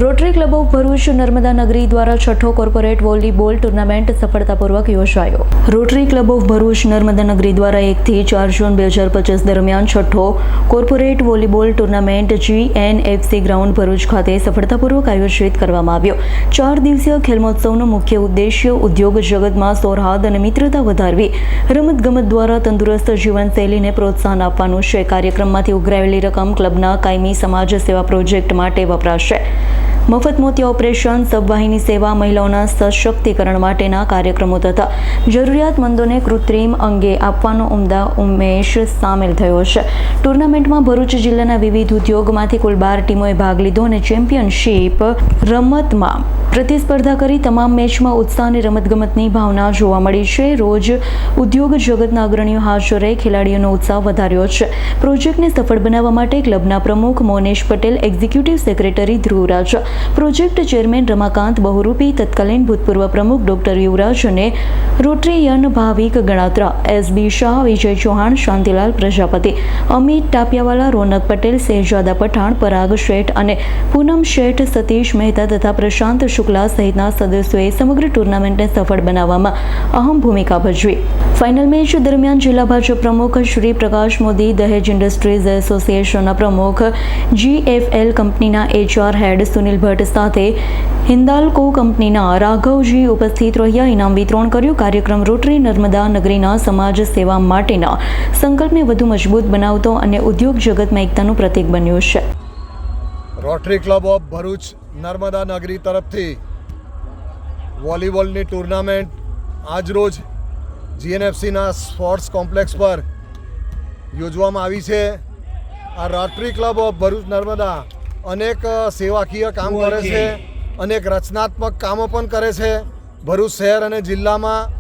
Rotary club of Bharuch Narmada નગરી દ્વારા છઠ્ઠો કોર્પોરેટ વોલીબોલ ટુર્નામેન્ટ સફળતાપૂર્વક યોજાયો। Rotary club of Bharuch Narmada નગરી દ્વારા 1 થી 4 જૂન 2025 દરમિયાન છઠ્ઠો corporate volleyball tournament GNFC ground Bharuch ખાતે સફળતાપૂર્વક આયોજિત કરવામાં આવ્યો। 4 દિવસીય ખેલ મહોત્સવનો મુખ્ય ઉદ્દેશ્ય ઉદ્યોગ જગતમાં સૌહાર્દ અને મિત્રતા વધારવી, રમતગમત દ્વારા તંદુરસ્ત જીવનશૈલીને પ્રોત્સાહન આપવાનું છે। કાર્યક્રમમાંથી ઉઘરાવેલી રકમ ક્લબના કાયમી સમાજ સેવા પ્રોજેક્ટ માટે વપરાશે। મફત મોતિયા ઓપરેશન, સબવાહિની સેવા, મહિલાઓના સશક્તિકરણ માટેના કાર્યક્રમો તથા જરૂરિયાતમંદોને કૃત્રિમ અંગે આપવાનો ઉમદા ઉમેશ સામેલ થયો છે। ટુર્નામેન્ટમાં ભરૂચ જિલ્લાના વિવિધ ઉદ્યોગમાંથી કુલ 12 ટીમોએ ભાગ લીધો અને ચેમ્પિયનશિપ રમતમાં પ્રતિસ્પર્ધા કરી તમામ મેચમાં ઉત્સાહ અને રમતગમતની ભાવના જોવા મળી છે। રોજ ઉદ્યોગ જગતના અગ્રણીઓ હાજર રહી ખેલાડીઓનો ઉત્સાહ વધાર્યો છે। પ્રોજેક્ટને સફળ બનાવવા માટે ક્લબના પ્રમુખ મોનેશ પટેલ, એક્ઝિક્યુટિવ સેક્રેટરી ધ્રુવ રાજા, પ્રોજેક્ટ ચેરમેન રમાકાંત બહુરૂપી, તત્કાલીન ભૂતપૂર્વ પ્રમુખ ડોક્ટર યુવરાજ અને રોટરીયન ભાવિક ગણાત્રા, SB શાહ, વિજય ચૌહાણ, શાંતિલાલ પ્રજાપતિ, અમિત ટાપિયાવાલા, રોનક પટેલ, શહેજાદા પઠાણ, પરાગ શેઠ અને પૂનમ શેઠ, સતીશ મહેતા તથા પ્રશાંત શુક્લા સહિતના સદસ્યોએ સમગ્ર ટુર્નામેન્ટને સફળ બનાવવામાં અહમ ભૂમિકા ભજવી। ફાઇનલ મેચ દરમિયાન જિલ્લા ભાજપ પ્રમુખ શ્રી પ્રકાશ મોદી, દહેજ ઇન્ડસ્ટ્રીઝ એસોસિએશનના પ્રમુખ, GFL કંપનીના HR હેડ સુનિલ ભટ્ટ સાથે હિન્દાલ્કો કંપનીના રાઘવજી ઉપસ્થિત રહ્યા। ઇનામ વિતરણ કર્યું। કાર્યક્રમ રોટરી નર્મદા નગરીના સમાજ સેવા માટેના સંકલ્પને વધુ મજબૂત બનાવતો અને ઉદ્યોગ જગતમાં એકતાનું પ્રતીક બન્યો છે। Rotary club of Bharuch Narmada નગરી તરફથી વોલીબોલની ટુર્નામેન્ટ આજરોજ GNFCના સ્પોર્ટ્સ કોમ્પ્લેક્સ પર યોજવામાં આવી છે। આ rotary club of Bharuch Narmada અનેક સેવાકીય કામ કરે છે, અનેક રચનાત્મક કામો પણ કરે છે ભરૂચ શહેર અને જિલ્લામાં,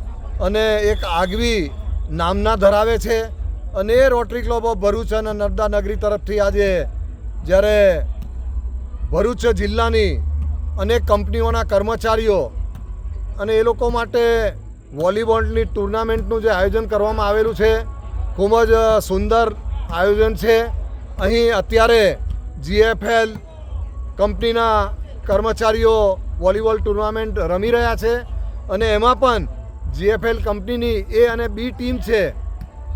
અને એક આગવી નામના ધરાવે છે। અને એ રોટરી ક્લબ ઓફ ભરૂચ અને નર્મદા નગરી તરફથી આજે જ્યારે ભરૂચ જિલ્લાની અનેક કંપનીઓના કર્મચારીઓ અને એ લોકો માટે વોલીબોલની ટુર્નામેન્ટનું જે આયોજન કરવામાં આવેલું છે, ખૂબ જ સુંદર આયોજન છે। અહીં અત્યારે GFL કંપનીના કર્મચારીઓ વોલીબોલ ટુર્નામેન્ટ રમી રહ્યા છે અને એમાં પણ GFL કંપનીની A અને B ટીમ છે,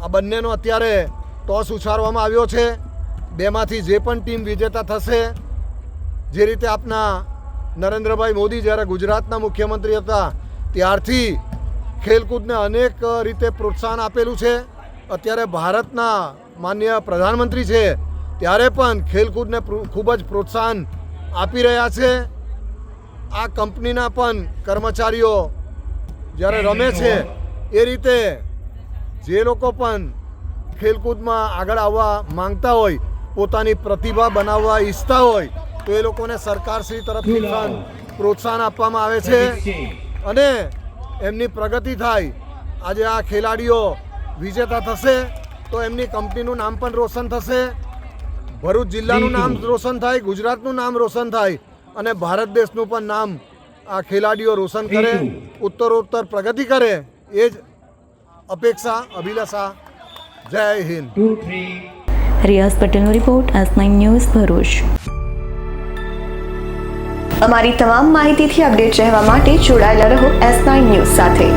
આ બંનેનો અત્યારે ટોસ ઉછાળવામાં આવ્યો છે। બેમાંથી જે પણ ટીમ વિજેતા થશે, જે રીતે આપના નરેન્દ્રભાઈ મોદી જ્યારે ગુજરાતના મુખ્યમંત્રી હતા ત્યારથી ખેલકૂદને અનેક રીતે પ્રોત્સાહન આપેલું છે। અત્યારે ભારતના માનનીય પ્રધાનમંત્રી છે ત્યારે પણ ખેલકૂદને ખૂબ જ પ્રોત્સાહન આપી રહ્યા છે। આ કંપનીના પણ કર્મચારીઓ જ્યારે રમે છે એ રીતે જે લોકો પણ ખેલકૂદમાં આગળ આવવા માંગતા હોય, પોતાની પ્રતિભા બનાવવા ઈચ્છતા હોય, તો એ લોકોને સરકારશ્રી તરફથી પણ પ્રોત્સાહન આપવામાં આવે છે અને એમની પ્રગતિ થાય। આજે આ ખેલાડીઓ વિજેતા થશે તો એમની કંપનીનું નામ પણ રોશન થશે, ભરૂચ જિલ્લાનું નામ રોશન થાય, ગુજરાતનું નામ રોશન થાય અને ભારત દેશનું પણ નામ આ ખેલાડીઓ રોશન કરે, ઉત્તરોત્તર પ્રગતિ કરે, એ જ અપેક્ષા, અભિલાષા। જય હિન્દ। રિયાઝ પટેલનો રિપોર્ટ, S9 ન્યૂઝ ભરૂચ। અમારી તમામ માહિતીથી અપડેટ રહેવા માટે જોડાયેલા રહો S9 ન્યૂઝ સાથે।